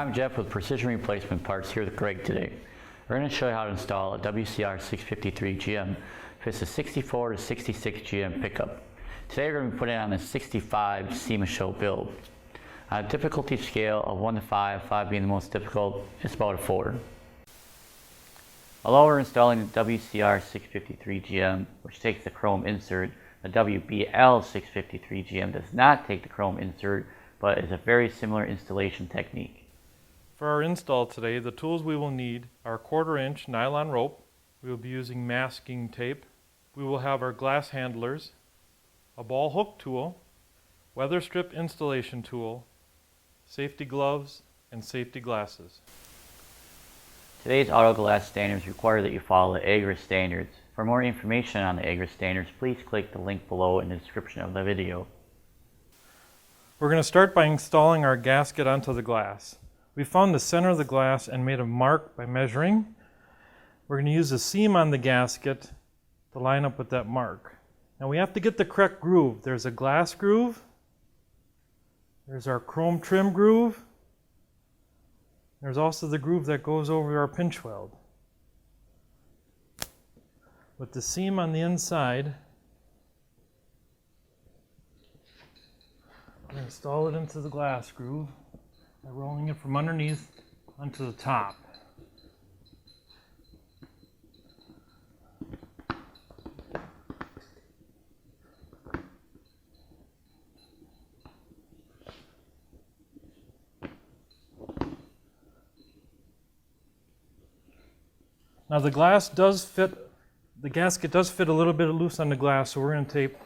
I'm Jeff with Precision Replacement Parts here with Greg today. We're going to show you how to install a WCR 653 GM. It's a 64 to 66 GM pickup. Today we're going to be putting on a 65 SEMA Show build. On a difficulty scale of 1 to 5, 5 being the most difficult, it's about a 4. Although we're installing the WCR 653 GM, which takes the chrome insert, the WBL 653 GM does not take the chrome insert, but is a very similar installation technique. For our install today, the tools we will need are a 1/4-inch nylon rope. We will be using masking tape. We will have our glass handlers, a ball hook tool, weather strip installation tool, safety gloves, and safety glasses. Today's auto glass standards require that you follow the AGRSS standards. For more information on the AGRSS standards, please click the link below in the description of the video. We're going to start by installing our gasket onto the glass. We found the center of the glass and made a mark by measuring. We're going to use the seam on the gasket to line up with that mark. Now we have to get the correct groove. There's a glass groove. There's our chrome trim groove. There's also the groove that goes over our pinch weld. With the seam on the inside, we're going to install it into the glass groove by rolling it from underneath onto the top. Now the glass does fit, the gasket does fit a little bit loose on the glass, so we're going to tape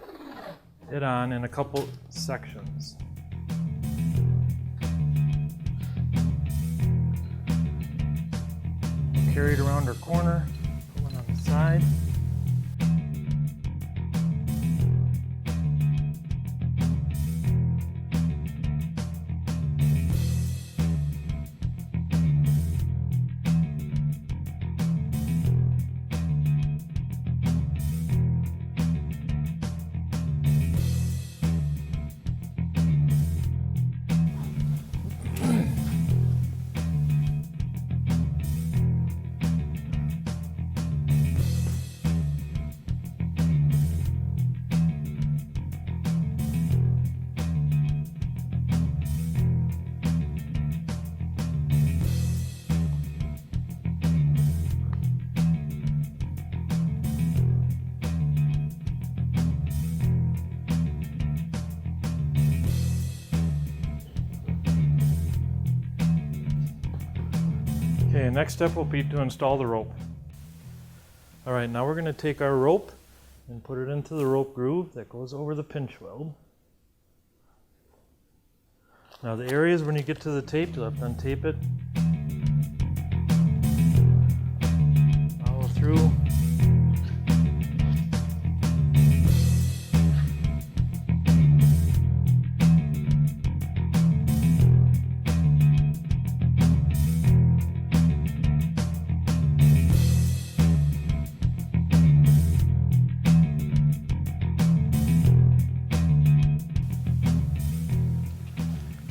it on in a couple sections. Carry it around our corner, put one on the side. Okay, next step will be to install the rope. Alright, now we're going to take our rope and put it into the rope groove that goes over the pinch weld. Now the areas when you get to the tape, you'll have to untape it. Follow through.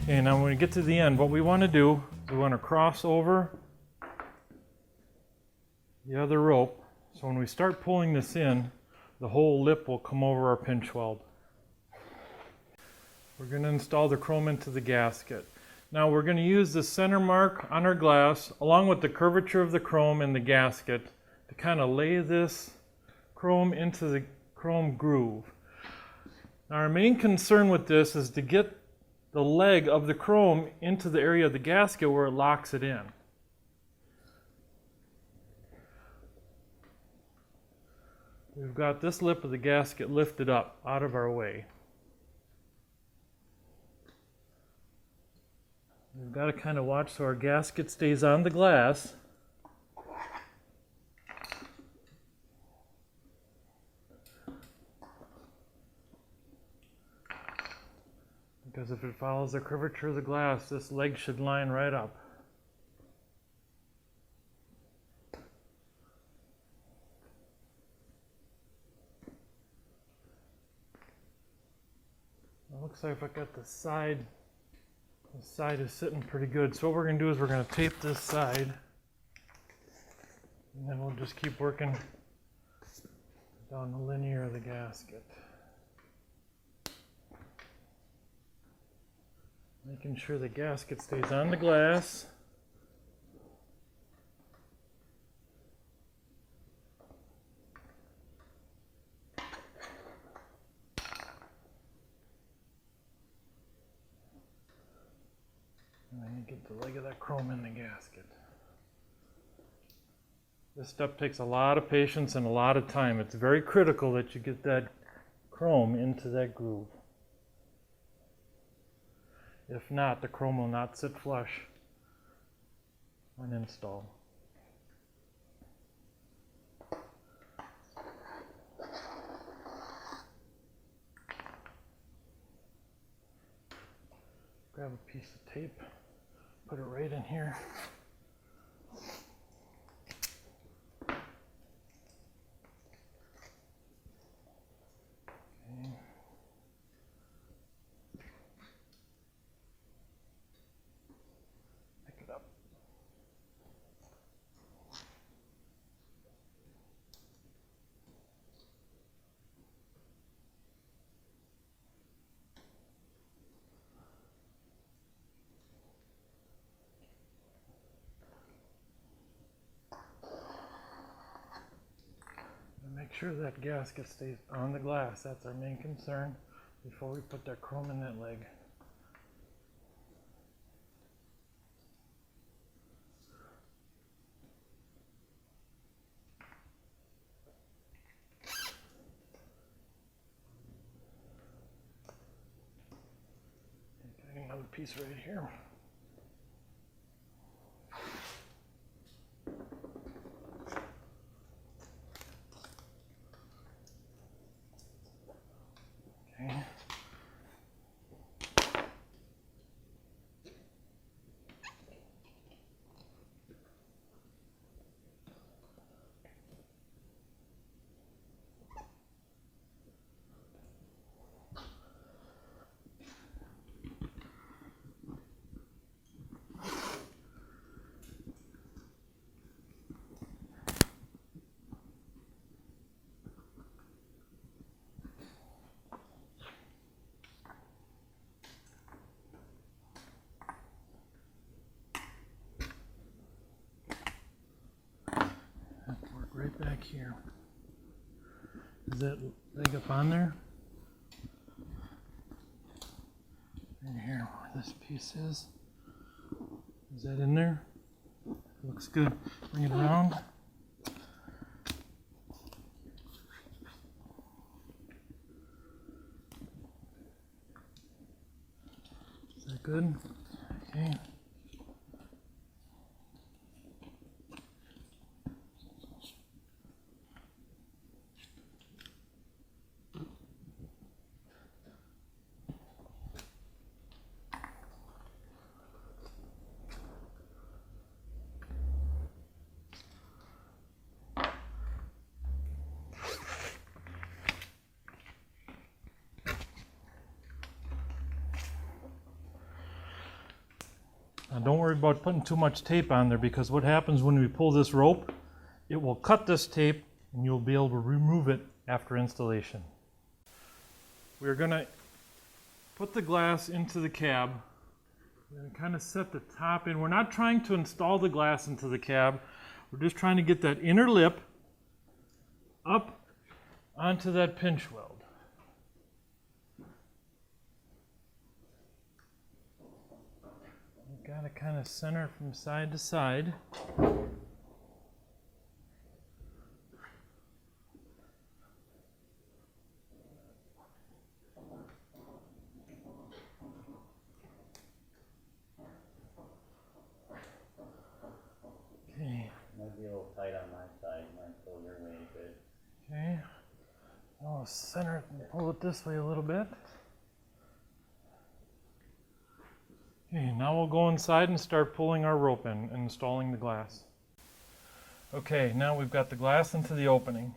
Okay, now when we get to the end, what we want to do, we want to cross over the other rope. So when we start pulling this in, the whole lip will come over our pinch weld. We're going to install the chrome into the gasket. Now we're going to use the center mark on our glass along with the curvature of the chrome in the gasket to kind of lay this chrome into the chrome groove. Now our main concern with this is to get the leg of the chrome into the area of the gasket where it locks it in. We've got this lip of the gasket lifted up out of our way. We've got to kind of watch so our gasket stays on the glass. Because if it follows the curvature of the glass, this leg should line right up. It looks like I got the side The side is sitting pretty good. So what we're going to do is we're going to tape this side. And then we'll just keep working down the linear of the gasket. Making sure the gasket stays on the glass. And then you get the leg of that chrome in the gasket. This step takes a lot of patience and a lot of time. It's very critical that you get that chrome into that groove. If not, the chrome will not sit flush on install. Grab a piece of tape, put it right in here. Okay. Pick it up. Make sure that gasket stays on the glass. That's our main concern before we put that chrome in that leg. Got another piece right here. Okay. Right back here. Is that leg up on there? Right here, where this piece is. Is that in there? Looks good. Bring it around. Is that good? Okay. Now don't worry about putting too much tape on there, because what happens when we pull this rope, it will cut this tape and you'll be able to remove it after installation. We're going to put the glass into the cab. We're going to kind of set the top in. We're not trying to install the glass into the cab. We're just trying to get that inner lip up onto that pinch weld. Got to kind of center from side to side. Okay. Might be a little tight on my side. Might pull your way good. Okay. I'll center it and pull it this way a little bit. Okay, now we'll go inside and start pulling our rope in and installing the glass. Okay, now we've got the glass into the opening.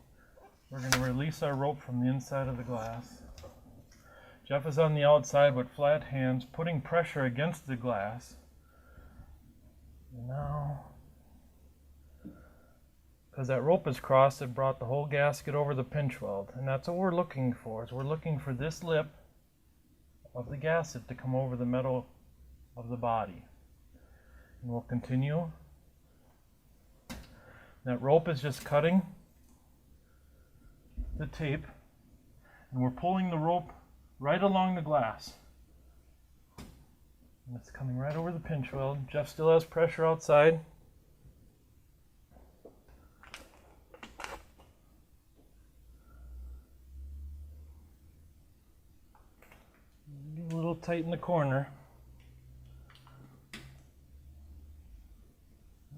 We're going to release our rope from the inside of the glass. Jeff is on the outside with flat hands, putting pressure against the glass. Now, because that rope is crossed, it brought the whole gasket over the pinch weld. And that's what we're looking for, is we're looking for this lip of the gasket to come over the metal of the body. And we'll continue. That rope is just cutting the tape, and we're pulling the rope right along the glass. And it's coming right over the pinch weld. Jeff still has pressure outside. Get a little tight in the corner.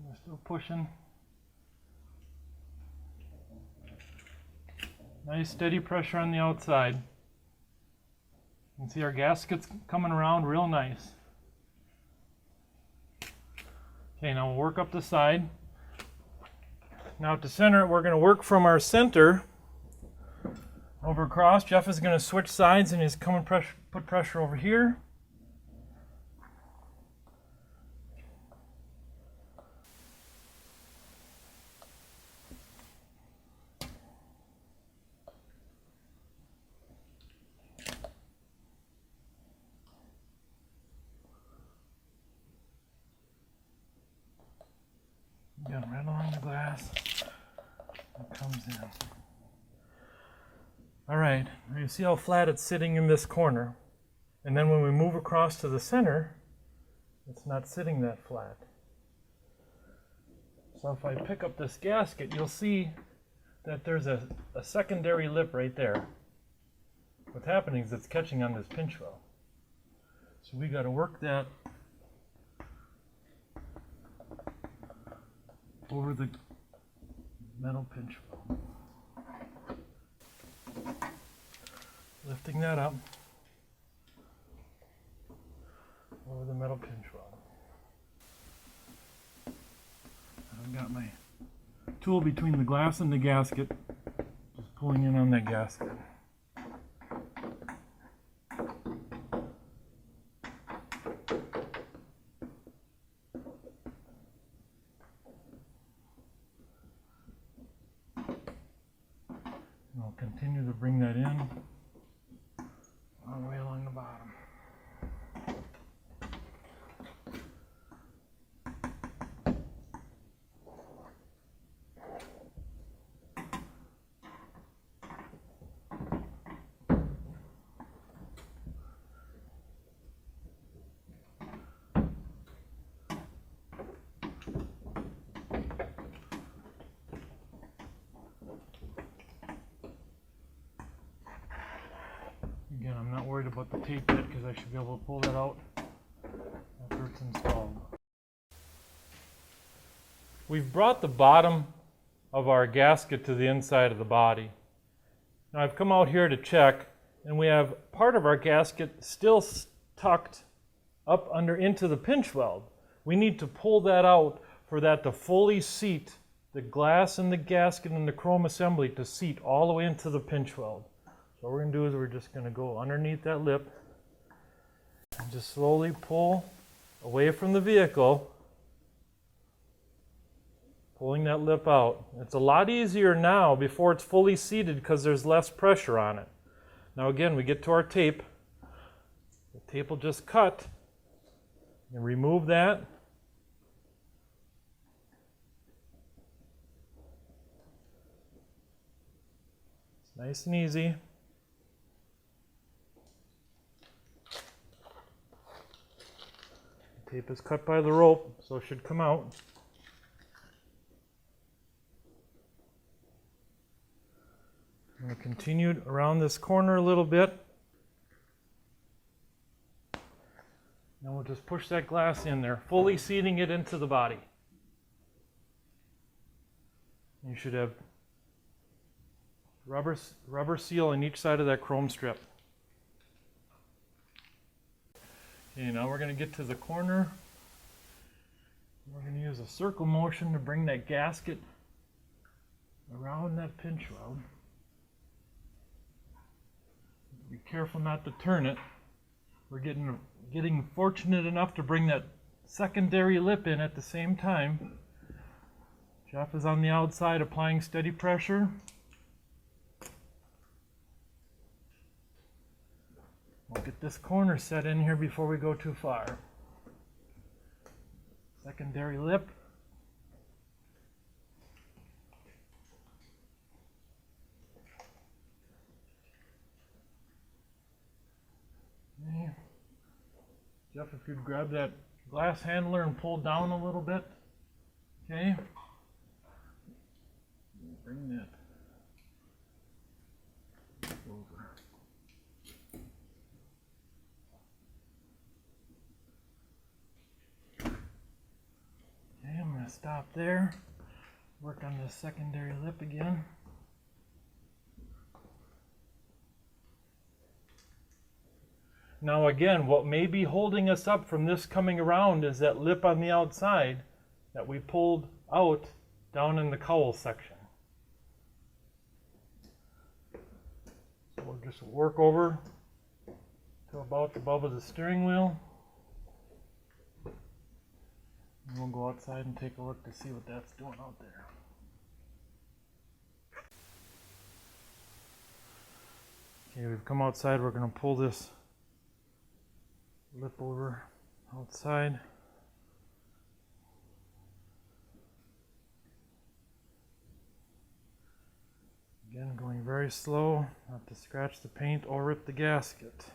We're still pushing. Nice steady pressure on the outside. You can see our gasket's coming around real nice. Okay, now we'll work up the side. Now to center it, we're going to work from our center over across. Jeff is going to switch sides and he's coming put pressure over here. Again, right along the glass. It comes in. All right, now you see how flat it's sitting in this corner. And then when we move across to the center, it's not sitting that flat. So if I pick up this gasket, you'll see that there's a secondary lip right there. What's happening is it's catching on this pinch weld. So we got to work that over the metal pinch weld. Lifting that up over the metal pinch weld. I've got my tool between the glass and the gasket, just pulling in on that gasket. And I'll continue to bring that in all the way along the bottom. Again, I'm not worried about the tape yet because I should be able to pull that out after it's installed. We've brought the bottom of our gasket to the inside of the body. Now I've come out here to check, and we have part of our gasket still tucked up under into the pinch weld. We need to pull that out for that to fully seat the glass and the gasket and the chrome assembly to seat all the way into the pinch weld. So what we're going to do is we're just going to go underneath that lip and just slowly pull away from the vehicle, pulling that lip out. It's a lot easier now before it's fully seated because there's less pressure on it. Now again, we get to our tape. The tape will just cut and remove that. It's nice and easy. Tape is cut by the rope, so it should come out. I'm going to continue around this corner a little bit. Now we'll just push that glass in there, fully seating it into the body. You should have rubber seal on each side of that chrome strip. Okay, now we're going to get to the corner. We're going to use a circle motion to bring that gasket around that pinch weld. We careful not to turn it. We're getting fortunate enough to bring that secondary lip in at the same time. Jeff is on the outside applying steady pressure. We'll get this corner set in here before we go too far. Secondary lip. Okay. Jeff, if you'd grab that glass handler and pull down a little bit. Okay. Bring that over. Okay, I'm going to stop there. Work on the secondary lip again. Now again, what may be holding us up from this coming around is that lip on the outside that we pulled out down in the cowl section. So we'll just work over to about the above of the steering wheel. And we'll go outside and take a look to see what that's doing out there. Okay, we've come outside. We're going to pull this lip over outside. Again, going very slow, not to scratch the paint or rip the gasket.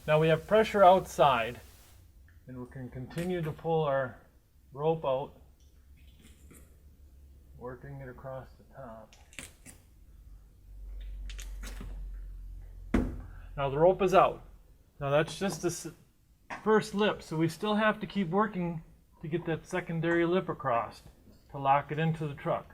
Now we have pressure outside, and we can continue to pull our rope out, working it across the top. Now the rope is out. Now that's just the first lip, so we still have to keep working to get that secondary lip across to lock it into the truck.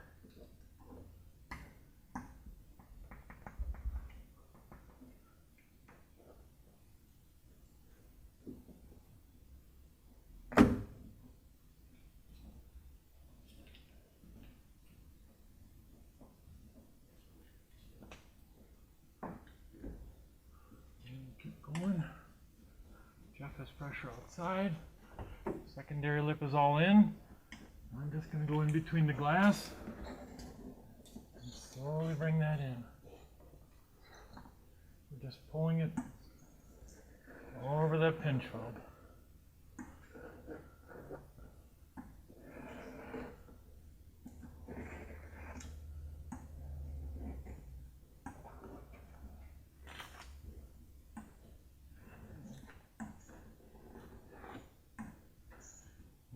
Jeff has pressure outside. Secondary lip is all in. I'm just going to go in between the glass and slowly bring that in. We're just pulling it over that pinch rod.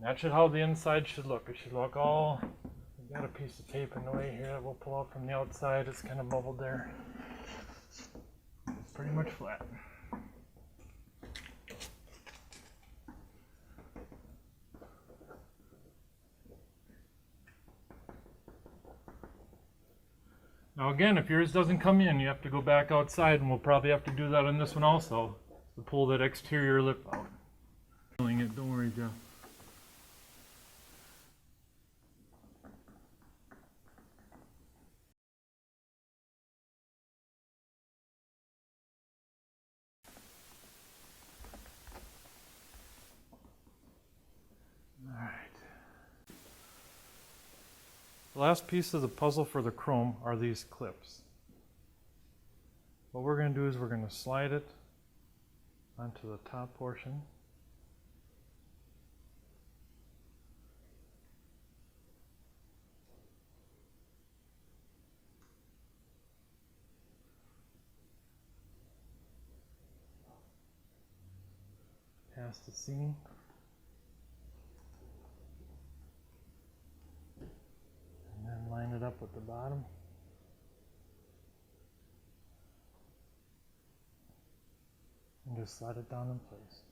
That's how the inside should look. It should look all, we've got a piece of tape in the way here that we'll pull out from the outside. It's kind of bubbled there. It's pretty much flat. Now again, if yours doesn't come in, you have to go back outside, and we'll probably have to do that on this one also, to pull that exterior lip out. Don't worry, Jeff. The last piece of the puzzle for the chrome are these clips. What we're going to do is we're going to slide it onto the top portion. Past the seam. And then line it up with the bottom. And just slide it down in place.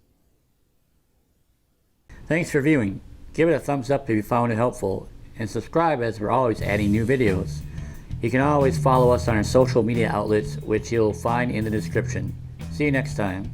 Thanks for viewing. Give it a thumbs up if you found it helpful, and subscribe as we're always adding new videos. You can always follow us on our social media outlets, which you'll find in the description. See you next time.